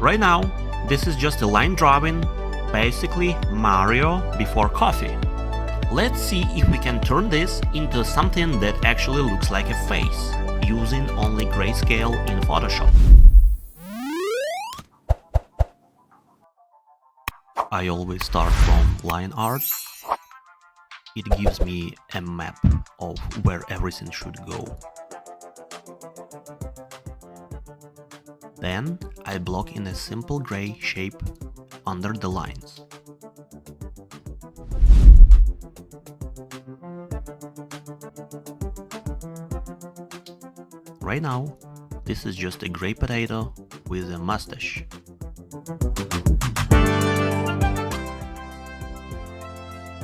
Right now, this is just a line drawing, basically Mario before coffee. Let's see if we can turn this into something that actually looks like a face, using only Grayscale in Photoshop. I always start from line art. It gives me a map of where everything should go. Then I block in a simple gray shape under the lines. Right now, this is just a gray potato with a mustache.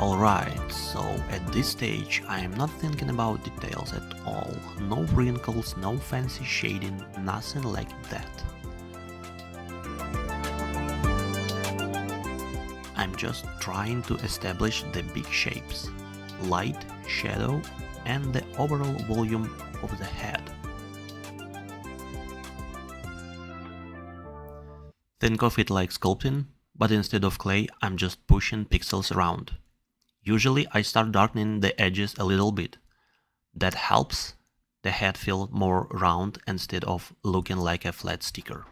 Alright, so at this stage I am not thinking about details at all. No wrinkles, no fancy shading, nothing like that. I'm just trying to establish the big shapes, light, shadow, and the overall volume of the head. Think of it like sculpting, but instead of clay, I'm just pushing pixels around. Usually I start darkening the edges a little bit. That helps the head feel more round instead of looking like a flat sticker.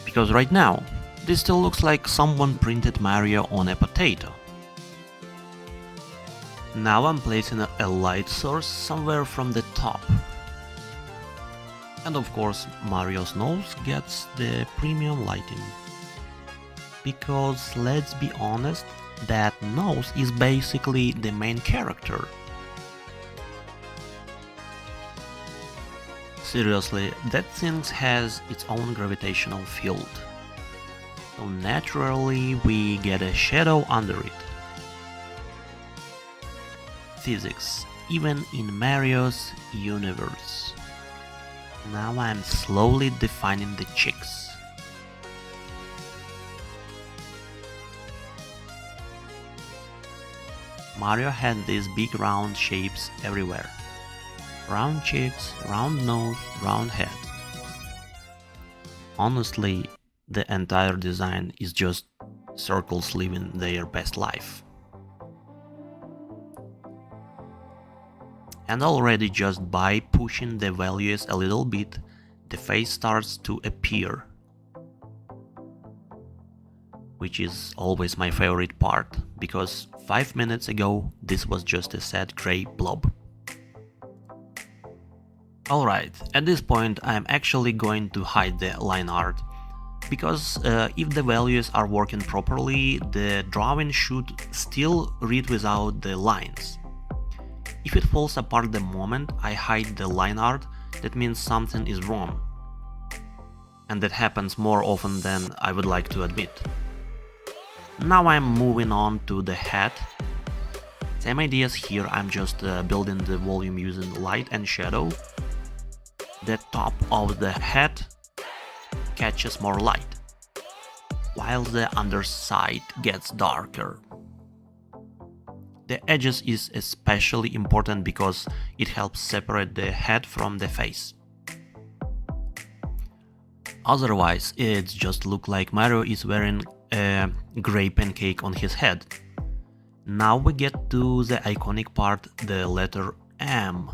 Because right now, this still looks like someone printed Mario on a potato. Now I'm placing a light source somewhere from the top. And of course, Mario's nose gets the premium lighting. Because let's be honest, that nose is basically the main character. Seriously, that thing has its own gravitational field. So naturally we get a shadow under it. Physics, even in Mario's universe. Now I'm slowly defining the cheeks. Mario had these big round shapes everywhere. Round cheeks, round nose, round head. Honestly, the entire design is just circles living their best life. And already just by pushing the values a little bit, the face starts to appear. Which is always my favorite part, because 5 minutes ago this was just a sad grey blob. Alright, at this point I'm actually going to hide the line art, because if the values are working properly, the drawing should still read without the lines. If it falls apart the moment I hide the line art, that means something is wrong. And that happens more often than I would like to admit. Now I'm moving on to the head. Same ideas here, I'm just building the volume using light and shadow. The top of the head catches more light, while the underside gets darker. The edges is especially important because it helps separate the head from the face. Otherwise, it just looks like Mario is wearing a grey pancake on his head. Now we get to the iconic part, the letter M,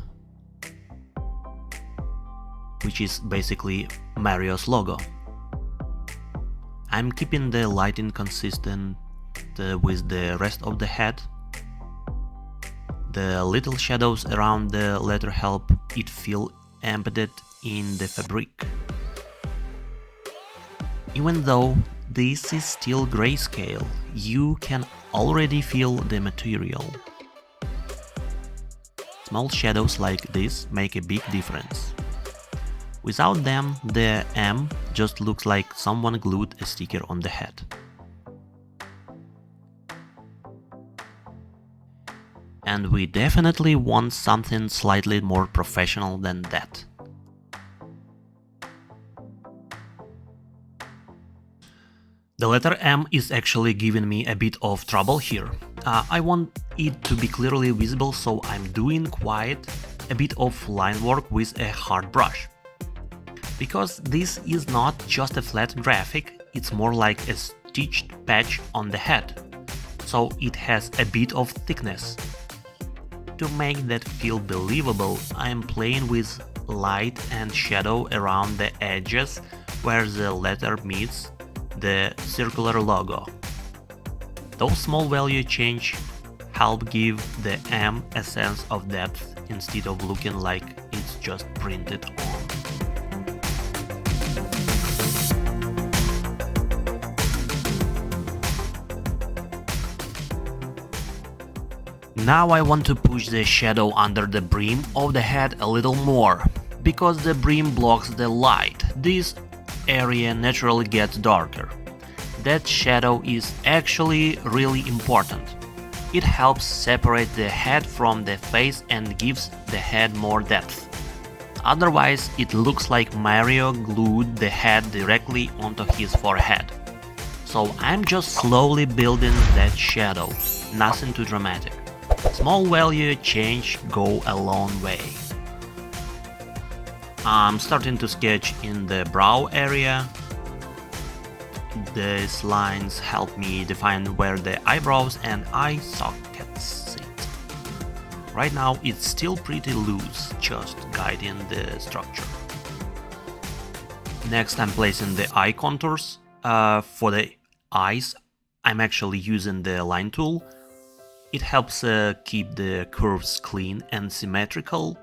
which is basically Mario's logo. I'm keeping the lighting consistent with the rest of the head. The little shadows around the letter help it feel embedded in the fabric. Even though this is still grayscale, you can already feel the material. Small shadows like this make a big difference. Without them, the M just looks like someone glued a sticker on the head. And we definitely want something slightly more professional than that. The letter M is actually giving me a bit of trouble here. I want it to be clearly visible, so I'm doing quite a bit of line work with a hard brush. Because this is not just a flat graphic, it's more like a stitched patch on the head, so it has a bit of thickness. To make that feel believable, I am playing with light and shadow around the edges where the letter meets the circular logo. Those small value change help give the M a sense of depth instead of looking like it's just printed on. Now I want to push the shadow under the brim of the head a little more, because the brim blocks the light. This area naturally gets darker. That shadow is actually really important. It helps separate the head from the face and gives the head more depth. Otherwise, it looks like Mario glued the head directly onto his forehead. So I'm just slowly building that shadow, nothing too dramatic. Small value change go a long way. I'm starting to sketch in the brow area. These lines help me define where the eyebrows and eye sockets sit. Right now it's still pretty loose, just guiding the structure. Next I'm placing the eye contours. For the eyes, I'm actually using the line tool. It helps keep the curves clean and symmetrical,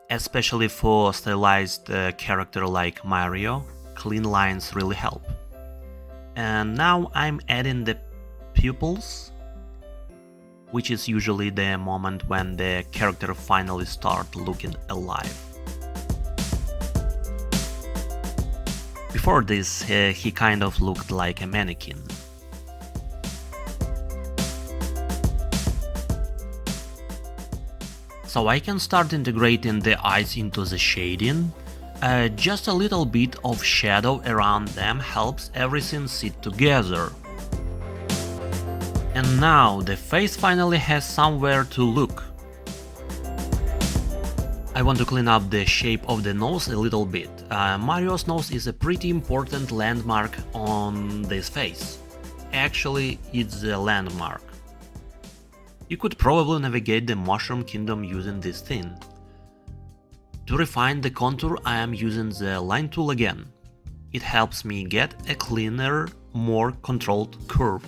especially for stylized character like Mario. Clean lines really help. And now I'm adding the pupils, which is usually the moment when the character finally starts looking alive. Before this, he kind of looked like a mannequin. So I can start integrating the eyes into the shading. Just a little bit of shadow around them helps everything sit together. And now the face finally has somewhere to look. I want to clean up the shape of the nose a little bit. Mario's nose is a pretty important landmark on this face. Actually, it's the landmark. You could probably navigate the Mushroom Kingdom using this thing. To refine the contour, I am using the line tool again. It helps me get a cleaner, more controlled curve,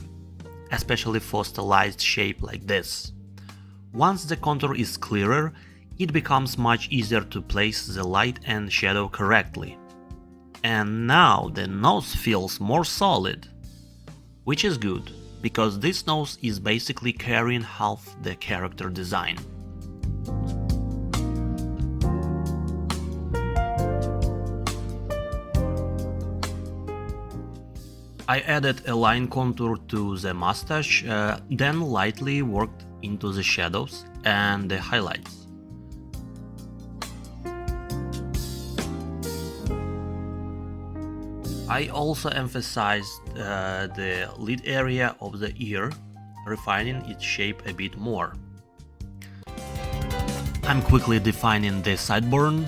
especially for stylized shape like this. Once the contour is clearer, it becomes much easier to place the light and shadow correctly. And now the nose feels more solid, which is good, because this nose is basically carrying half the character design. I added a line contour to the mustache, then lightly worked into the shadows and the highlights. I also emphasized the lid area of the ear, refining its shape a bit more. I'm quickly defining the sideburn,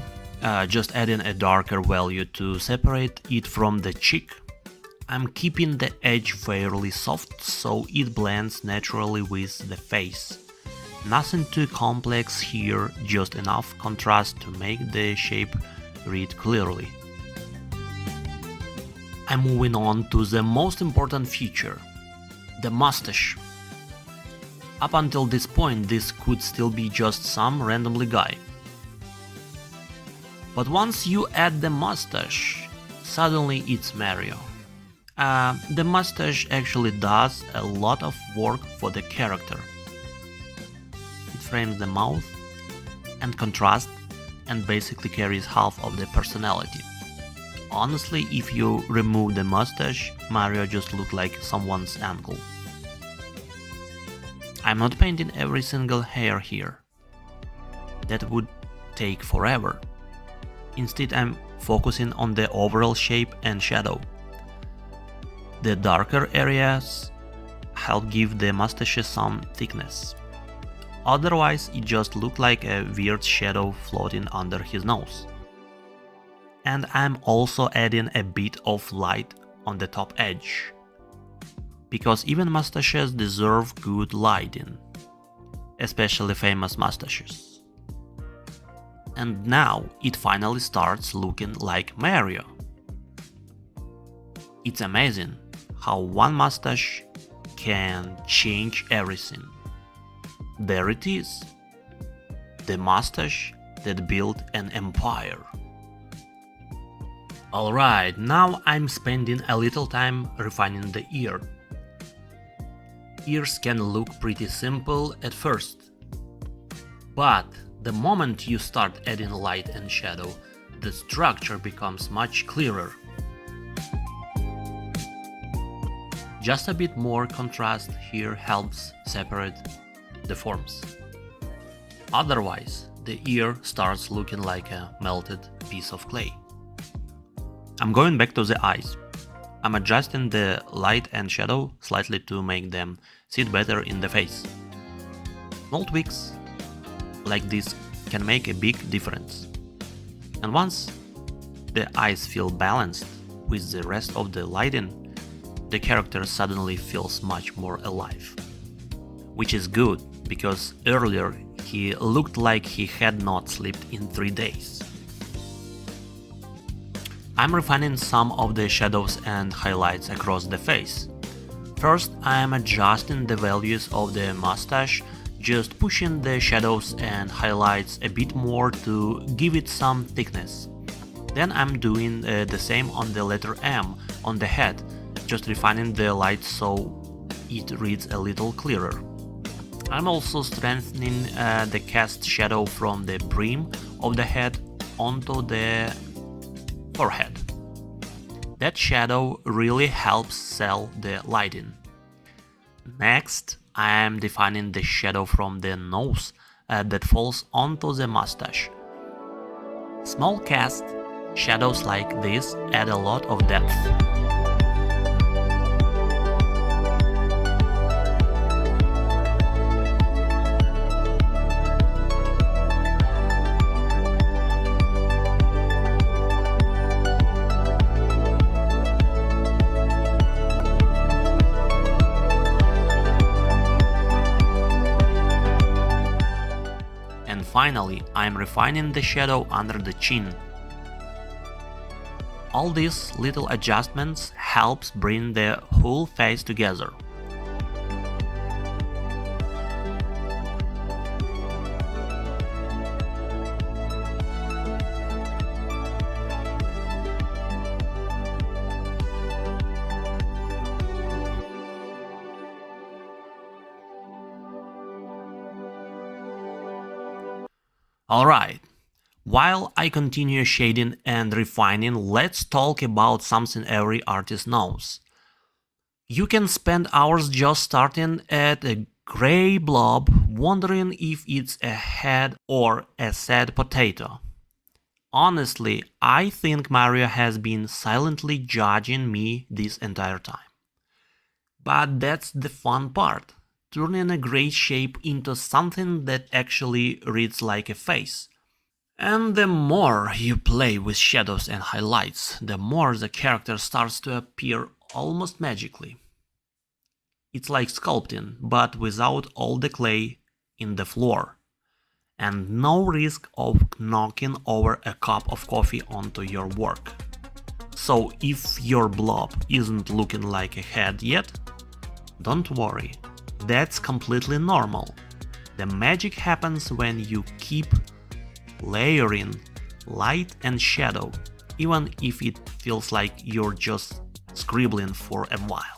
just adding a darker value to separate it from the cheek. I'm keeping the edge fairly soft so it blends naturally with the face. Nothing too complex here, just enough contrast to make the shape read clearly. I'm moving on to the most important feature, the mustache. Up until this point, this could still be just some randomly guy. But once you add the mustache, suddenly it's Mario. The mustache actually does a lot of work for the character. It frames the mouth and contrast and basically carries half of the personality. Honestly, if you remove the mustache, Mario just looks like someone's uncle. I'm not painting every single hair here. That would take forever. Instead, I'm focusing on the overall shape and shadow. The darker areas help give the mustache some thickness. Otherwise, it just looks like a weird shadow floating under his nose. And I'm also adding a bit of light on the top edge. Because even mustaches deserve good lighting, especially famous mustaches. And now it finally starts looking like Mario. It's amazing how one mustache can change everything. There it is, the mustache that built an empire. Alright, now I'm spending a little time refining the ear. Ears can look pretty simple at first, but the moment you start adding light and shadow, the structure becomes much clearer. Just a bit more contrast here helps separate the forms. Otherwise, the ear starts looking like a melted piece of clay. I'm going back to the eyes. I'm adjusting the light and shadow slightly to make them sit better in the face. Small tweaks like this can make a big difference. And once the eyes feel balanced with the rest of the lighting, the character suddenly feels much more alive. Which is good, because earlier he looked like he had not slept in 3 days. I'm refining some of the shadows and highlights across the face. First, I am adjusting the values of the mustache, just pushing the shadows and highlights a bit more to give it some thickness. Then I'm doing the same on the letter M on the head, just refining the light so it reads a little clearer. I'm also strengthening the cast shadow from the brim of the head onto the forehead. That shadow really helps sell the lighting. Next, I am defining the shadow from the nose that falls onto the mustache. Small cast shadows like this add a lot of depth. Finally, I am refining the shadow under the chin. All these little adjustments helps bring the whole face together. Alright, while I continue shading and refining, let's talk about something every artist knows. You can spend hours just starting at a gray blob, wondering if it's a head or a sad potato. Honestly, I think Mario has been silently judging me this entire time. But that's the fun part. Turning a gray shape into something that actually reads like a face. And the more you play with shadows and highlights, the more the character starts to appear almost magically. It's like sculpting, but without all the clay in the floor. And no risk of knocking over a cup of coffee onto your work. So if your blob isn't looking like a head yet, don't worry. That's completely normal. The magic happens when you keep layering light and shadow, even if it feels like you're just scribbling for a while.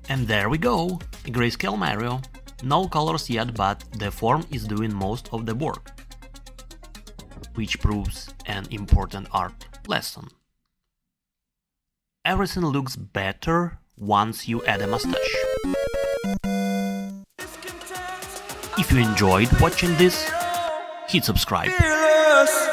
And there we go, a Grayscale Mario. No colors yet, but the form is doing most of the work. Which proves an important art lesson. Everything looks better once you add a mustache. If you enjoyed watching this, hit subscribe. Fearless.